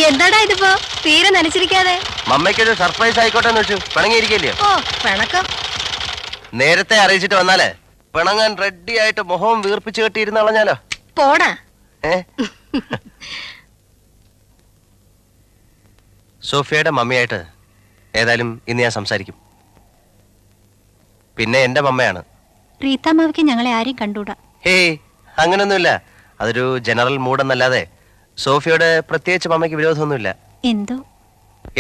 എന്താടാ ഇതിപ്പോ തീരെ നനച്ചിരിക്കാതെ? മമ്മയ്ക്കൊരു സർപ്രൈസ് ആയിക്കോട്ടെ എന്ന് വെച്ചു. പിണങ്ങിയിരിക്കല്ലേ? ഓ പിണക്കം നേരത്തെ അറിയിച്ചിട്ട് വന്നാലേ പിണങ്ങാൻ റെഡി ആയിട്ട് മുഖവും വീർപ്പിച്ചു കെട്ടിയിരുന്ന് കളഞ്ഞാലോ? പോടാ. സോഫിയയുടെ മമ്മിയായിട്ട് ഏതായാലും ഇന്ന് ഞാൻ സംസാരിക്കും. പിന്നെ എന്റെ മമ്മയാണ്. റീത്താമാവിക്ക് ഞങ്ങളെ ആരെയും കണ്ടൂടാ. ഹേയ്, അങ്ങനൊന്നുമില്ല. അതൊരു ജനറൽ മൂഡ് എന്നല്ലാതെ സോഫിയോട് പ്രത്യേകിച്ച് മമ്മയ്ക്ക് വിരോധമൊന്നുമില്ല. എന്തോ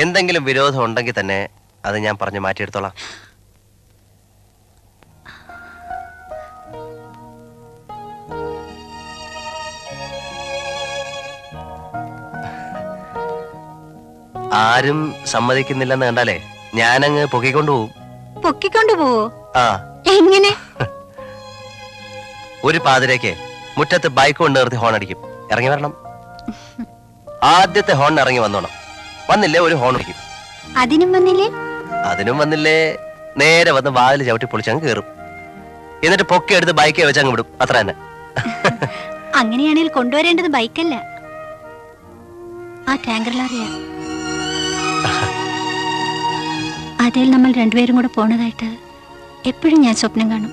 എന്തെങ്കിലും വിരോധം ഉണ്ടെങ്കിൽ തന്നെ അത് ഞാൻ പറഞ്ഞു മാറ്റിയെടുത്തോളാം. ആരും സമ്മതിക്കുന്നില്ലെന്ന് കണ്ടാലേ ഞാനങ്ങ് പൊക്കിക്കൊണ്ടുപോകും. പൊക്കിക്കൊണ്ടുപോവോ? ആ. എങ്ങനെ? ഒരു പാതിരേക്ക് മുറ്റത്ത് ബൈക്ക് കൊണ്ട് നിർത്തി ഹോൺ അടിക്കും. ഇറങ്ങി വരണം. ആദ്യത്തെ ഹോൺ ഇറങ്ങി വന്നോണം. വന്നില്ലേ ഒരു ഹോൺ അടിക്കും. അതിനും വന്നില്ലേ? അതിനും വന്നില്ലേ നേരെ വന്ന് വാതിൽ ചവിട്ടി പൊളിച്ചങ്ങ് കയറും. എന്നിട്ട് പൊക്കി എടുത്ത് ബൈക്കേ വെച്ചങ്ങ് വിടും. അത്ര തന്നെ. അങ്ങനെയാണെങ്കിൽ കൊണ്ടുവരേണ്ടത് ബൈക്കല്ല, ആ ടാങ്കർ ലോറിയാ. അതിൽ നമ്മൾ രണ്ടുപേരും കൂടെ പോണതായിട്ട് എപ്പോഴും ഞാൻ സ്വപ്നം കാണും.